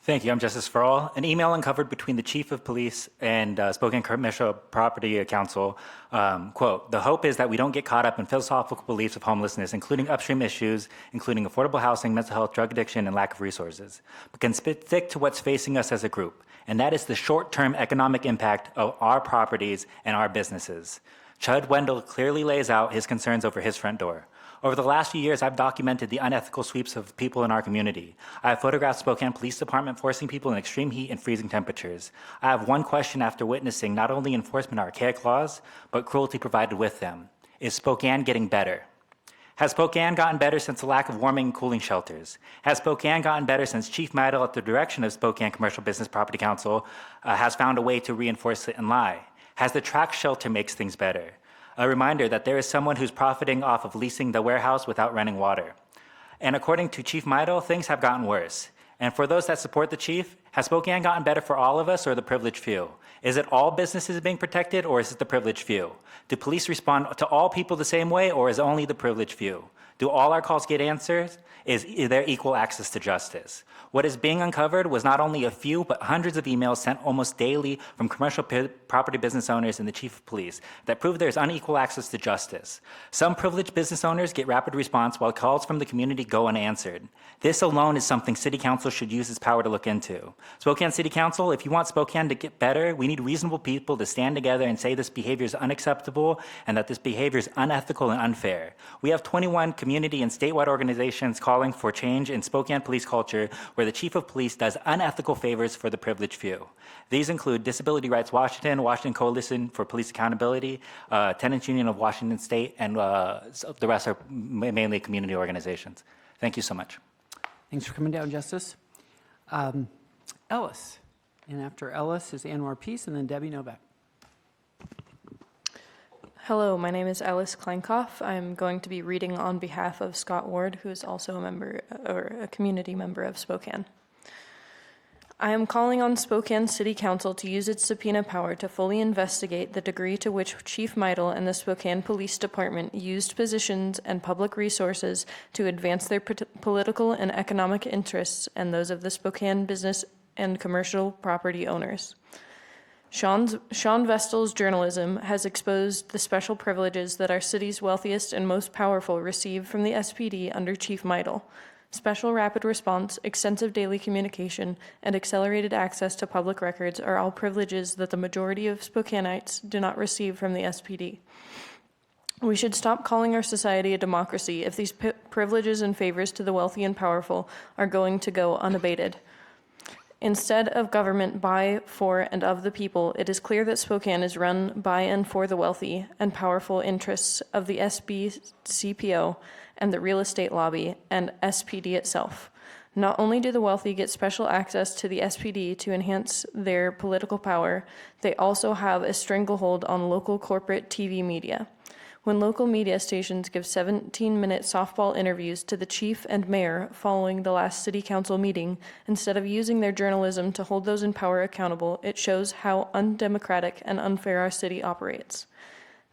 Thank you. I'm Justice for All. An email uncovered between the Chief of Police and Spokane Commercial Property Council, quote, "The hope is that we don't get caught up in philosophical beliefs of homelessness, including upstream issues, including affordable housing, mental health, drug addiction, and lack of resources, but can stick to what's facing us as a group, and that is the short-term economic impact of our properties and our businesses." Chud Wendell clearly lays out his concerns over his front door. Over the last few years, I've documented the unethical sweeps of people in our community. I have photographed Spokane Police Department forcing people in extreme heat and freezing temperatures. I have one question after witnessing not only enforcement of archaic laws, but cruelty provided with them. Is Spokane getting better? Has Spokane gotten better since the lack of warming and cooling shelters? Has Spokane gotten better since Chief Meidel, at the direction of Spokane Commercial Business Property Council, has found a way to reinforce it and lie? Has the track shelter makes things better? A reminder that there is someone who's profiting off of leasing the warehouse without running water. And according to Chief Meidel, things have gotten worse. And for those that support the chief, has Spokane gotten better for all of us or the privileged few? Is it all businesses being protected or is it the privileged few? Do police respond to all people the same way or is it only the privileged few? Do all our calls get answers? Is there equal access to justice? What is being uncovered was not only a few, but hundreds of emails sent almost daily from commercial property business owners and the chief of police that prove there's unequal access to justice. Some privileged business owners get rapid response while calls from the community go unanswered. This alone is something City Council should use its power to look into. Spokane City Council, if you want Spokane to get better, we need reasonable people to stand together and say this behavior is unacceptable and that this behavior is unethical and unfair. We have 21 community and statewide organizations calling for change in Spokane police culture where the chief of police does unethical favors for the privileged few. These include Disability Rights Washington, Washington Coalition for Police Accountability, Tenants Union of Washington State, and the rest are mainly community organizations. Thank you so much. Thanks for coming down, Justice. Ellis. And after Ellis is Anwar Peace and then Debbie Novak. Hello, my name is Alice Kleinkoff. I'm going to be reading on behalf of Scott Ward, who is also a member or a community member of Spokane. I am calling on Spokane City Council to use its subpoena power to fully investigate the degree to which Chief Meidel and the Spokane Police Department used positions and public resources to advance their political and economic interests and those of the Spokane business and commercial property owners. Sean Vestal's journalism has exposed the special privileges that our city's wealthiest and most powerful receive from the SPD under Chief Meidel. Special rapid response, extensive daily communication, and accelerated access to public records are all privileges that the majority of Spokaneites do not receive from the SPD. We should stop calling our society a democracy if these privileges and favors to the wealthy and powerful are going to go unabated. Instead of government by, for, and of the people, it is clear that Spokane is run by and for the wealthy and powerful interests of the SBCPO and the real estate lobby and SPD itself. Not only do the wealthy get special access to the SPD to enhance their political power, they also have a stranglehold on local corporate TV media. When local media stations give 17-minute softball interviews to the chief and mayor following the last city council meeting, instead of using their journalism to hold those in power accountable, it shows how undemocratic and unfair our city operates.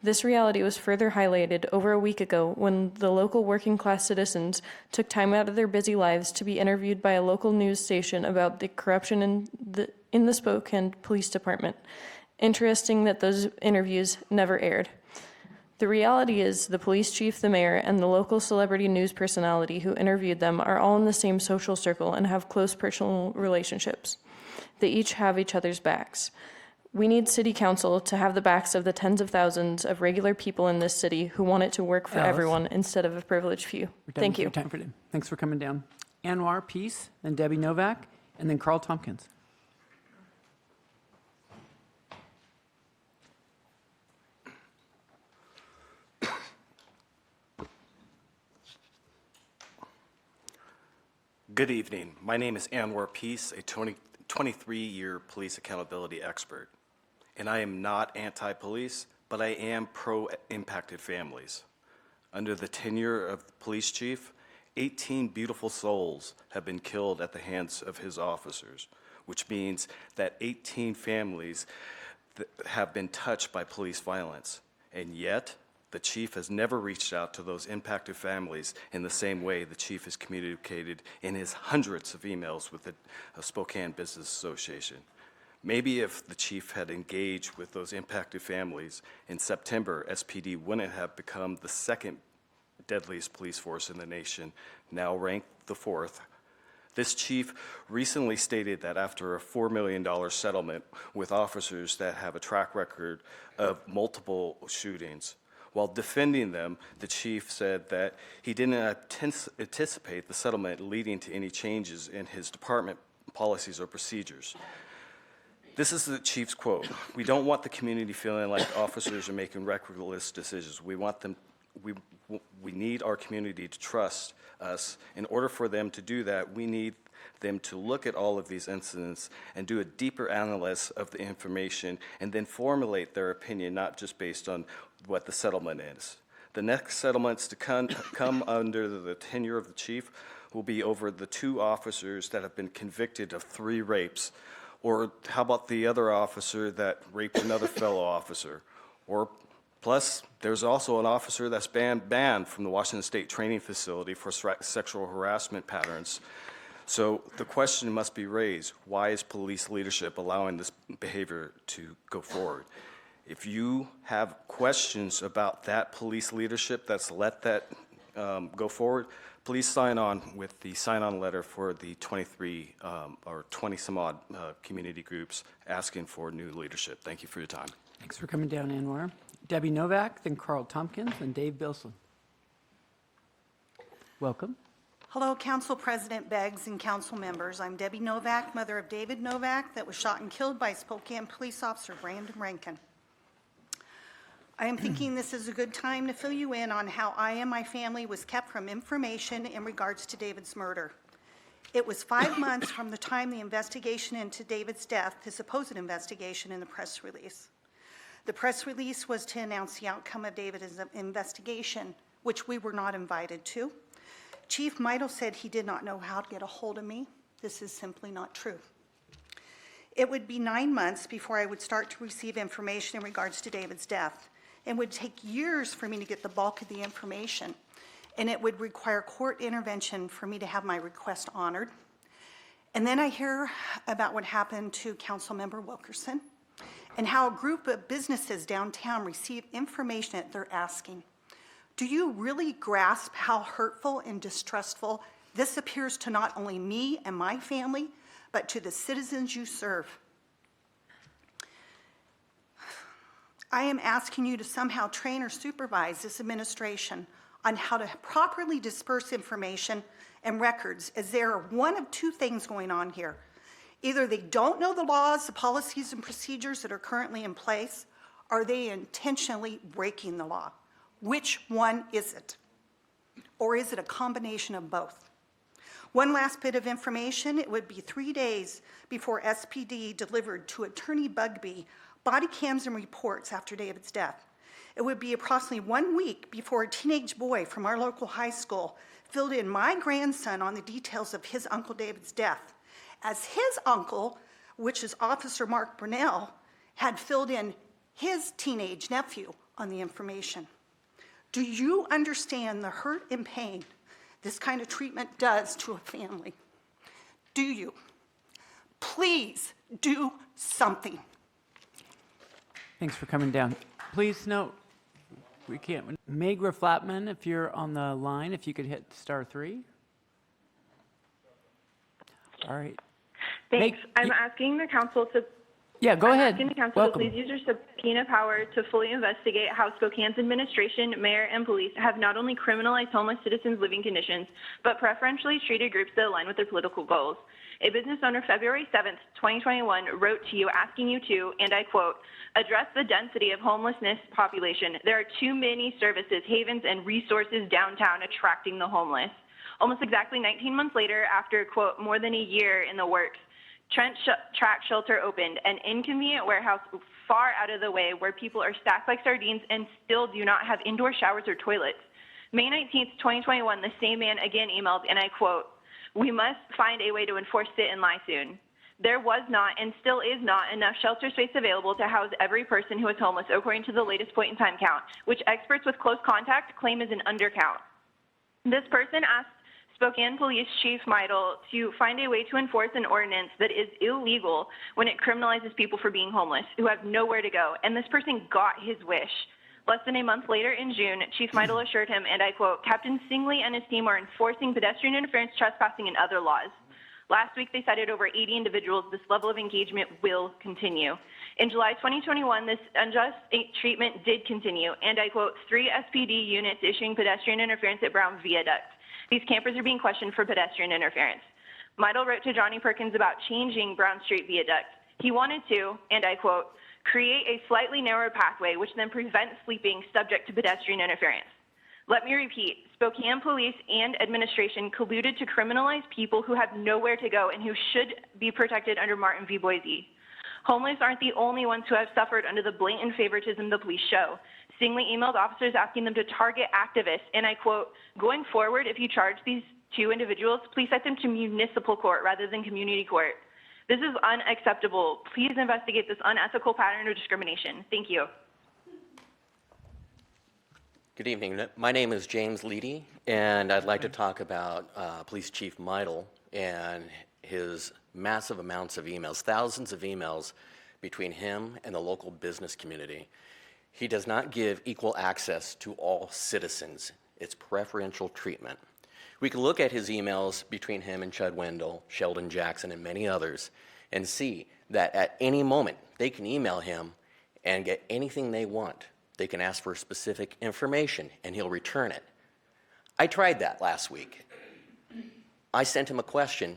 This reality was further highlighted over a week ago when the local working-class citizens took time out of their busy lives to be interviewed by a local news station about the corruption in the Spokane Police Department. Interesting that those interviews never aired. The reality is the police chief, the mayor, and the local celebrity news personality who interviewed them are all in the same social circle and have close personal relationships. They each have each other's backs. We need city council to have the backs of the tens of thousands of regular people in this city who want it to work for everyone instead of a privileged few. Thank you. Thanks for coming down. Anwar Peace, then Debbie Novak, and then Carl Tompkins. Good evening. My name is Anwar Peace, a 23-year police accountability expert. And I am not anti-police, but I am pro-impacted families. Under the tenure of the police chief, 18 beautiful souls have been killed at the hands of his officers, which means that 18 families have been touched by police violence. And yet, The chief has never reached out to those impacted families in the same way the chief has communicated in his hundreds of emails with the Spokane Business Association. Maybe if the chief had engaged with those impacted families in September, SPD wouldn't have become the second deadliest police force in the nation, now ranked the fourth. This chief recently stated that after a $4 million settlement with officers that have a track record of multiple shootings, while defending them, the chief said that he didn't anticipate the settlement leading to any changes in his department policies or procedures. This is the chief's quote. "We don't want the community feeling like officers are making reckless decisions. We need our community to trust us. In order for them to do that, we need them to look at all of these incidents and do a deeper analysis of the information and then formulate their opinion, not just based on what the settlement is. The next settlements to come under the tenure of the chief will be over the 2 officers that have been convicted of 3 rapes. Or how about the other officer that raped another fellow officer? Or plus, there's also an officer that's banned from the Washington State Training Facility for sexual harassment patterns. So the question must be raised, why is police leadership allowing this behavior to go forward? If you have questions about that police leadership that's let that go forward, please sign on with the sign-on letter for the 23 or 20 some odd community groups asking for new leadership. Thank you for your time. Thanks for coming down, Anwar. Debbie Novak, then Carl Tompkins, and Dave Bilson. Welcome. Hello, Council President Beggs and council members. I'm Debbie Novak, mother of David Novak, that was shot and killed by Spokane police officer Brandon Rankin. I am thinking this is a good time to fill you in on how I and my family was kept from information in regards to David's murder. It was 5 months from the time the investigation into David's death, the supposed investigation, in the press release. The press release was to announce the outcome of David's investigation, which we were not invited to. Chief Meidel said he did not know how to get a hold of me. This is simply not true. It would be 9 months before I would start to receive information in regards to David's death. It would take years for me to get the bulk of the information, and it would require court intervention for me to have my request honored. And then I hear about what happened to Councilmember Wilkerson and how a group of businesses downtown receive information that they're asking. Do you really grasp how hurtful and distrustful this appears to not only me and my family, but to the citizens you serve? I am asking you to somehow train or supervise this administration on how to properly disperse information and records, as there are one of 2 things going on here. Either they don't know the laws, the policies, and procedures that are currently in place, or they intentionally breaking the law. Which one is it? Or is it a combination of both? One last bit of information, it would be 3 days before SPD delivered to Attorney Bugbee body cams and reports after David's death. It would be approximately 1 week before a teenage boy from our local high school filled in my grandson on the details of his Uncle David's death, as his uncle, which is Officer Mark Brunell, had filled in his teenage nephew on the information. Do you understand the hurt and pain this kind of treatment does to a family? Do you? Please do something. Thanks for coming down. Please note, we can't. Megra Flatman, if you're on the line, if you could hit *3. All right. Thanks. I'm asking the council to. Yeah, go ahead. I'm asking the council Welcome. to please use your subpoena power to fully investigate how Spokane's administration, mayor, and police have not only criminalized homeless citizens' living conditions, but preferentially treated groups that align with their political goals. A business owner February 7th, 2021 wrote to you asking you to, and I quote, address the density of homelessness population. There are too many services, havens, and resources downtown attracting the homeless. Almost exactly 19 months later, after, quote, more than a year in the works, Trent Track Shelter opened, an inconvenient warehouse far out of the way where people are stacked like sardines and still do not have indoor showers or toilets. May 19th, 2021, the same man again emailed, and I quote, we must find a way to enforce sit and lie soon. There was not and still is not enough shelter space available to house every person who is homeless, according to the latest point in time count, which experts with close contact claim is an undercount. This person asked Spokane Police Chief Meidel to find a way to enforce an ordinance that is illegal when it criminalizes people for being homeless who have nowhere to go, and this person got his wish. Less than a month later in June, Chief Meidel assured him, and I quote, Captain Singley and his team are enforcing pedestrian interference, trespassing, and other laws. Last week, they cited over 80 individuals. This level of engagement will continue. In July 2021, this unjust treatment did continue, and I quote, 3 SPD units issuing pedestrian interference at Brown Viaduct. These campers are being questioned for pedestrian interference. Meidel wrote to Johnny Perkins about changing Brown Street Viaduct. He wanted to, and I quote, create a slightly narrower pathway which then prevents sleeping subject to pedestrian interference. Let me repeat, Spokane Police and administration colluded to criminalize people who have nowhere to go and who should be protected under Martin v. Boise. Homeless aren't the only ones who have suffered under the blatant favoritism the police show. Singley emailed officers asking them to target activists, and I quote, going forward, if you charge these 2 individuals, please set them to municipal court rather than community court. This is unacceptable. Please investigate this unethical pattern of discrimination. Thank you. Good evening. My name is James Leedy, and I'd like to talk about Police Chief Meidel and his massive amounts of emails, thousands of emails between him and the local business community. He does not give equal access to all citizens. It's preferential treatment. We can look at his emails between him and Chud Wendell, Sheldon Jackson, and many others, and see that at any moment they can email him and get anything they want. They can ask for specific information, and he'll return it. I tried that last week. I sent him a question,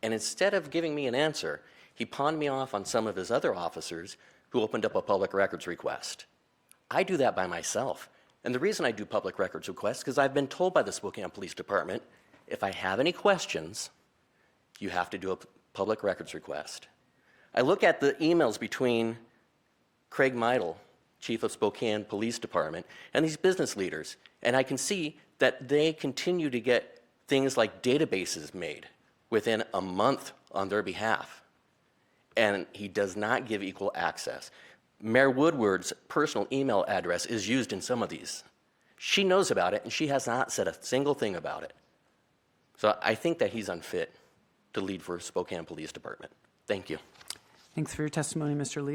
and instead of giving me an answer, he pawned me off on some of his other officers who opened up a public records request. I do that by myself. And the reason I do public records requests is because I've been told by the Spokane Police Department, if I have any questions, you have to do a public records request. I look at the emails between Craig Meidel, Chief of Spokane Police Department, and these business leaders, and I can see that they continue to get things like databases made within a month on their behalf. And he does not give equal access. Mayor Woodward's personal email address is used in some of these. She knows about it, and she has not said a single thing about it. So I think that he's unfit to lead for Spokane Police Department. Thank you. Thanks for your testimony, Mr. Lee.